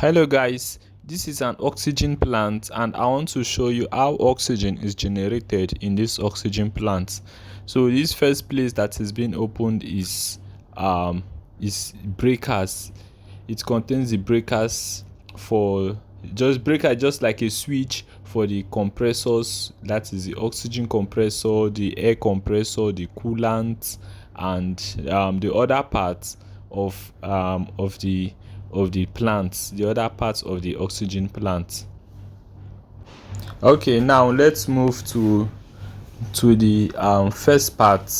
Hello guys, this is an oxygen plant and I want to show you how oxygen is generated in this oxygen plant. So this first place that is being opened is breakers. It contains the breakers for just like a switch for the compressors, that is the oxygen compressor, the air compressor, the coolant, and the other parts of the plants, the other parts of the oxygen plant. Okay, now let's move to the first part.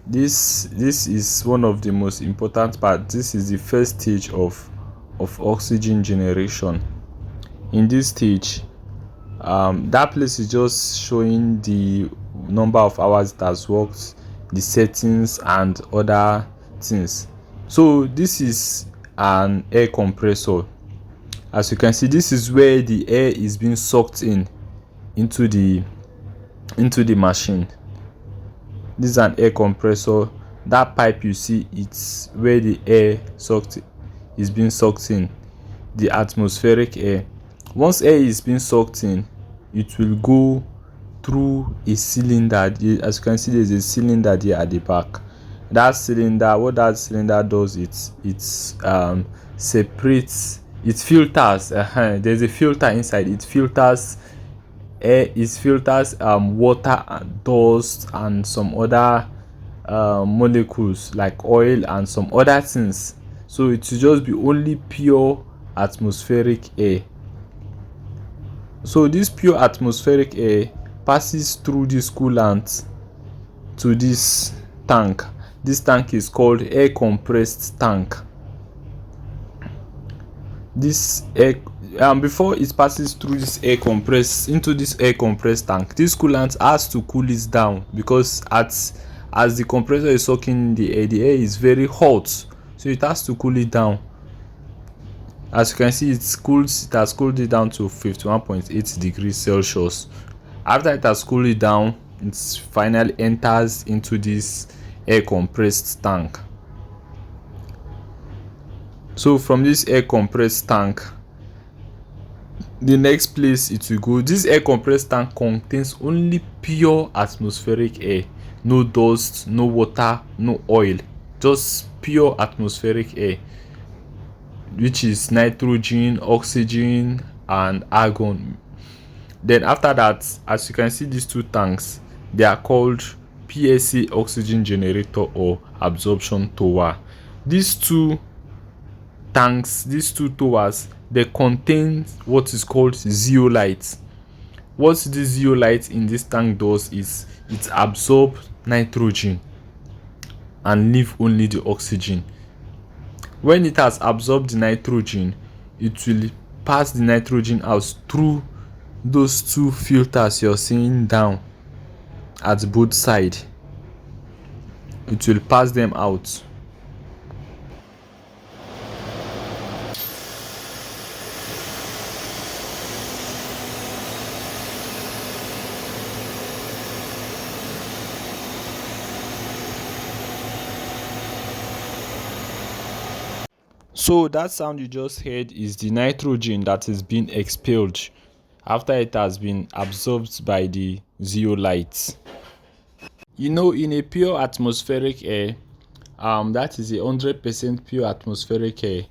This is one of the most important part. This is the first stage of oxygen generation. In this stage, that place is just showing the number of hours it has worked, the settings and other things. So this is an air compressor. As you can see, this is where the air is being sucked into the machine. This is an air compressor. That pipe you see, it's where the air is being sucked in, the atmospheric air. Once air is being sucked in, it will go through a cylinder. As you can see, there's a cylinder there at the back. That cylinder, what that cylinder does, it separates, it filters. There's a filter inside. It filters air, it filters water and dust and some other molecules like oil and some other things. So it will just be only pure atmospheric air. So this pure atmospheric air passes through this coolant to this tank. This tank is called air compressed tank. This air, before it passes through this air compressed tank, this coolant has to cool it down, because as the compressor is sucking the air is very hot, so it has to cool it down. As you can see, it has cooled it down to 51.8 degrees Celsius. After it has cooled it down, it finally enters into this air compressed tank. So from this air compressed tank, the next place it will go, this air compressed tank contains only pure atmospheric air. No dust, no water, no oil, just pure atmospheric air, which is nitrogen, oxygen and argon. Then after that, as you can see, these two tanks, they are called PSA oxygen generator or absorption tower. These two tanks, these two towers, they contain what is called zeolite. What this zeolite in this tank does is it absorbs nitrogen and leave only the oxygen. When it has absorbed the nitrogen, it will pass the nitrogen out through those two filters you're seeing down at both sides. It will pass them out. So that sound you just heard is the nitrogen that is being expelled after it has been absorbed by the zeolite. In a pure atmospheric air, that is 100% pure atmospheric air,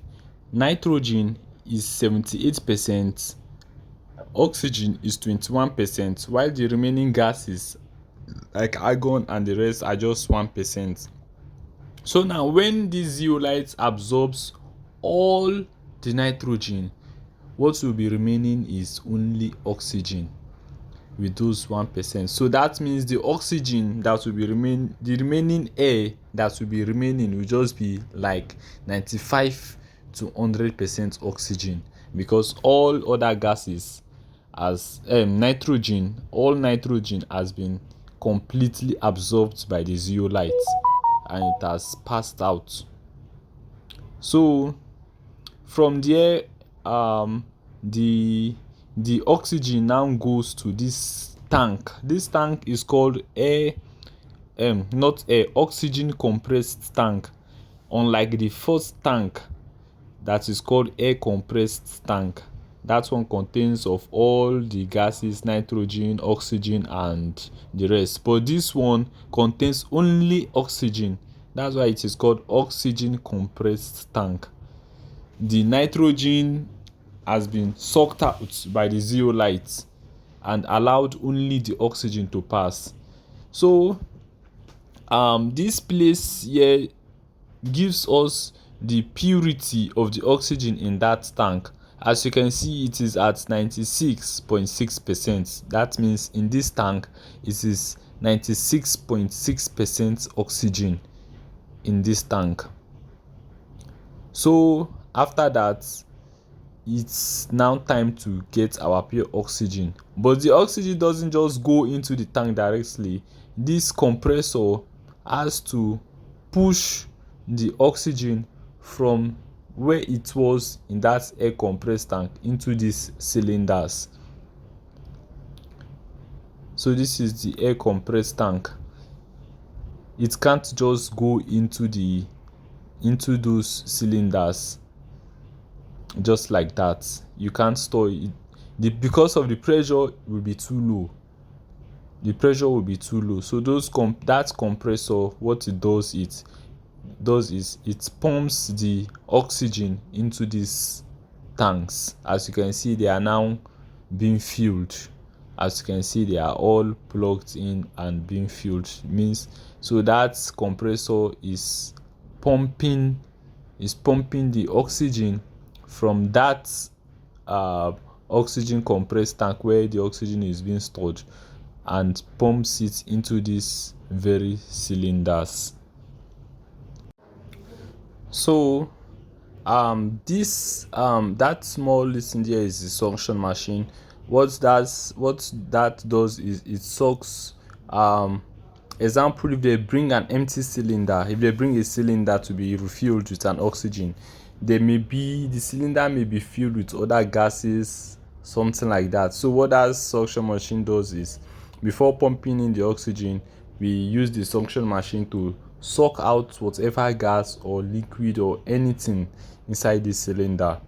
nitrogen is 78%, oxygen is 21%, while the remaining gases like argon and the rest are just 1%. So now when this zeolite absorbs all the nitrogen, what will be remaining is only oxygen with those 1%. So that means the oxygen that will be the remaining air that will be remaining will just be like 95 to 100% oxygen, because all other gases as nitrogen, all nitrogen has been completely absorbed by the zeolite and it has passed out. So from there, the oxygen now goes to this tank. This tank is called oxygen compressed tank. Unlike the first tank, that is called air compressed tank. That one contains of all the gases, nitrogen, oxygen, and the rest. But this one contains only oxygen. That's why it is called oxygen compressed tank. The nitrogen has been sucked out by the zeolite and allowed only the oxygen to pass. So this place here gives us the purity of the oxygen in that tank. As you can see, it is at 96.6%. That means in this tank it is 96.6% oxygen in this tank. So after that, it's now time to get our pure oxygen. But the oxygen doesn't just go into the tank directly. This compressor has to push the oxygen from where it was in that air compressed tank into these cylinders. So this is the air compressed tank. It can't just go into those cylinders just like that. You can't store it. Because of the pressure will be too low. The pressure will be too low. So that compressor, what it does is it pumps the oxygen into these tanks. As you can see, they are now being filled. As you can see, they are all plugged in and being filled. Means so that compressor is pumping the oxygen from that oxygen compressed tank where the oxygen is being stored, and pumps it into these very cylinders. So that small listen there is the suction machine. What that does is it sucks. Example, if they bring an empty cylinder, if they bring a cylinder to be refilled with an oxygen, the cylinder may be filled with other gases, something like that. So what that suction machine does is, before pumping in the oxygen, we use the suction machine to suck out whatever gas or liquid or anything inside the cylinder.